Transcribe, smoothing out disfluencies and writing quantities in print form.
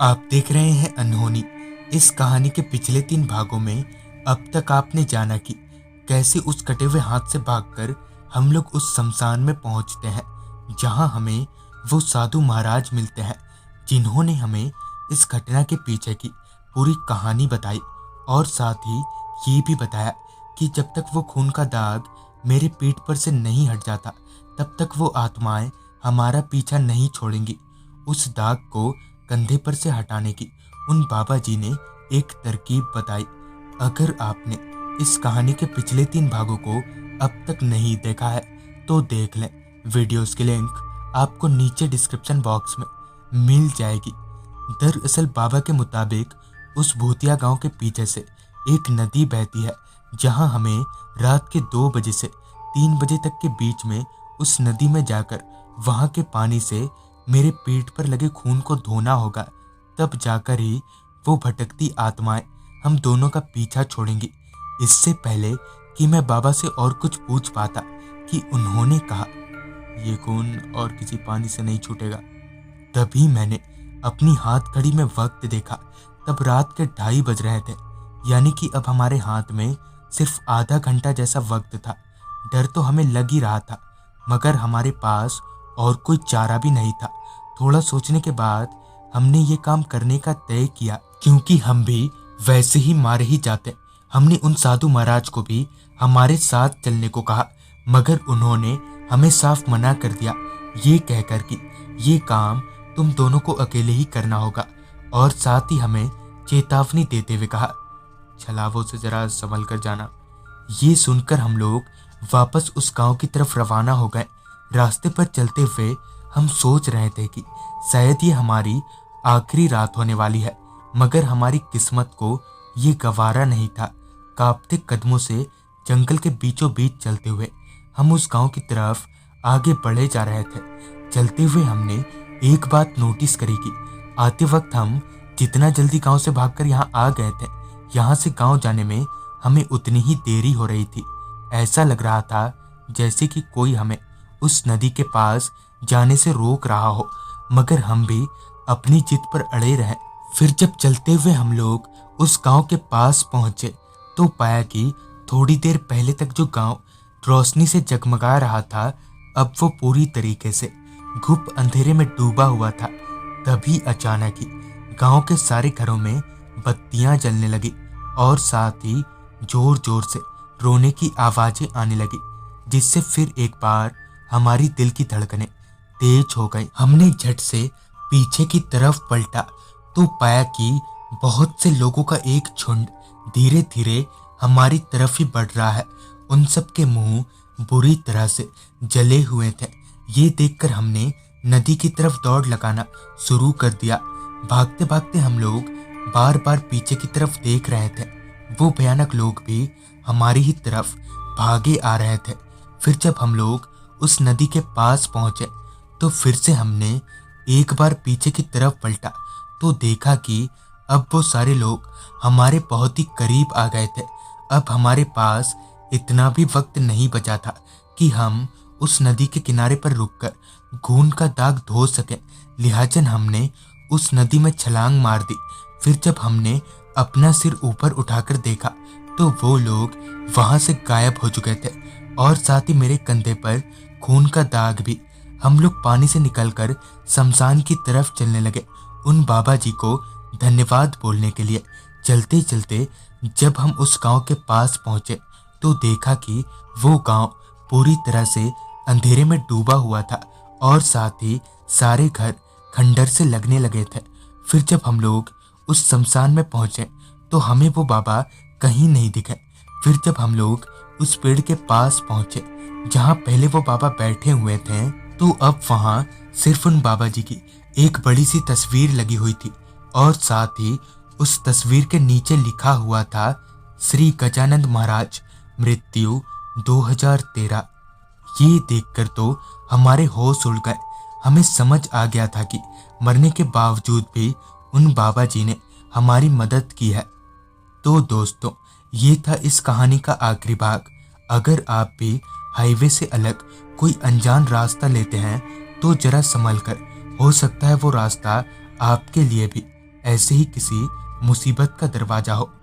आप देख रहे हैं अनहोनी। इस कहानी के पिछले 3 भागों में अब तक आपने जाना कि कैसे उस कटे हुए हाथ से भागकर हम लोग उस शमशान में पहुंचते हैं, जहां हमें वो साधु महाराज मिलते हैं, जिन्होंने हमें इस घटना के पीछे की पूरी कहानी बताई और साथ ही ये भी बताया कि जब तक वो खून का दाग मेरे पीठ पर से नहीं हट जाता, तब तक वो आत्माएं हमारा पीछा नहीं छोड़ेंगी। उस दाग को कंधे पर से हटाने की उन बाबा जी ने एक तरकीब बताई। अगर आपने इस कहानी के पिछले 3 भागों को अब तक नहीं देखा है तो देख लें। वीडियोस की लिंक आपको नीचे डिस्क्रिप्शन बॉक्स में मिल जाएगी। दरअसल बाबा के मुताबिक उस भूतिया गांव के पीछे से एक नदी बहती है, जहां हमें रात के 2 बजे से 3 बजे तक के बीच में उस नदी में जाकर वहां के पानी से मेरे पेट पर लगे खून को धोना होगा। तब जाकर ही वो भटकती आत्माएं हम दोनों का पीछा छोड़ेंगी। इससे पहले कि मैं बाबा से और कुछ पूछ पाता कि उन्होंने कहा, ये खून और किसी पानी से नहीं छूटेगा। तभी मैंने अपनी हाथ घड़ी में वक्त देखा। तब रात के 2:30 बज रहे थे, यानी कि अब हमारे हाथ में सिर्फ आधा घंटा जैसा वक्त था। डर तो हमें लग ही रहा था, मगर हमारे पास और कोई चारा भी नहीं था। थोड़ा सोचने के बाद हमने ये काम करने का तय किया, क्योंकि हम भी वैसे ही मारे ही जाते। हमने उन साधु महाराज को भी हमारे साथ चलने को कहा, मगर उन्होंने हमें साफ मना कर दिया, ये कहकर कि ये काम तुम दोनों को अकेले ही करना होगा, और साथ ही हमें चेतावनी देते हुए कहा, छलावों से जरा संभल कर जाना। ये सुनकर हम लोग वापस उस गांव की तरफ रवाना हो गए। रास्ते पर चलते हुए हम सोच रहे थे कि शायद ये हमारी आखिरी रात होने वाली है, मगर हमारी किस्मत को ये गवारा नहीं था। कांपते कदमों से जंगल के बीचों बीच चलते हुए हम उस गांव की तरफ आगे बढ़े जा रहे थे। चलते हुए हमने एक बात नोटिस करी कि आते वक्त हम जितना जल्दी गांव से भागकर यहाँ आ गए थे, यहाँ से गांव जाने में हमें उतनी ही देरी हो रही थी। ऐसा लग रहा था जैसे कि कोई हमें उस नदी के पास जाने से रोक रहा हो, मगर हम भी अपनी जिद पर अड़े रहे। फिर जब चलते हुए हम लोग उस गांव के पास पहुंचे तो पाया कि थोड़ी देर पहले तक जो गांव रोशनी से जगमगा रहा था, अब वो पूरी तरीके से घुप अंधेरे में डूबा हुआ था। तभी अचानक ही गांव के सारे घरों में बत्तियां जलने लगी और साथ ही जोर जोर से रोने की आवाजें आने लगी, जिससे फिर एक बार हमारी दिल की धड़कनें तेज हो गई। हमने झट से पीछे की तरफ पलटा तो पाया कि बहुत से लोगों का एक झुंड धीरे धीरे हमारी तरफ ही बढ़ रहा है। उन सब के मुंह बुरी तरह से जले हुए थे। ये देखकर हमने नदी की तरफ दौड़ लगाना शुरू कर दिया। भागते भागते हम लोग बार बार पीछे की तरफ देख रहे थे। वो भयानक लोग भी हमारी ही तरफ भागे आ रहे थे। फिर जब हम लोग उस नदी के पास पहुंचे तो फिर से हमने एक बार पीछे की तरफ पलटा तो देखा कि अब वो सारे लोग हमारे बहुत ही करीब आ गए थे। अब हमारे पास इतना भी वक्त नहीं बचा था कि हम उस नदी के किनारे पर रुककर खून का दाग धो सके। लिहाजन हमने उस नदी में छलांग मार दी। फिर जब हमने अपना सिर ऊपर उठाकर देखा तो वो लोग वहां से गायब हो चुके थे, और साथ ही मेरे कंधे पर खून का दाग भी। हम लोग पानी से निकलकर शमशान की तरफ चलने लगे, उन बाबा जी को धन्यवाद बोलने के लिए। चलते चलते जब हम उस गांव के पास पहुंचे तो देखा कि वो गांव पूरी तरह से अंधेरे में डूबा हुआ था, और साथ ही सारे घर खंडर से लगने लगे थे। फिर जब हम लोग उस शमशान में पहुंचे तो हमें वो बाबा कहीं नहीं दिखे। फिर जब हम लोग उस पेड़ के पास पहुंचे जहां पहले वो बाबा बैठे हुए थे, तो अब वहां सिर्फ उन बाबा जी की एक बड़ी सी तस्वीर लगी हुई थी, और साथ ही उस तस्वीर के नीचे लिखा हुआ था, श्री गजानंद महाराज, मृत्यु 2013। ये देखकर तो हमारे होश उड़ गए। हमें समझ आ गया था कि मरने के बावजूद भी उन बाबा जी ने हमारी मदद की है। तो दोस्तों, ये था इस कहानी का आखिरी भाग। अगर आप भी हाईवे से अलग कोई अनजान रास्ता लेते हैं तो जरा संभल कर, हो सकता है वो रास्ता आपके लिए भी ऐसे ही किसी मुसीबत का दरवाजा हो।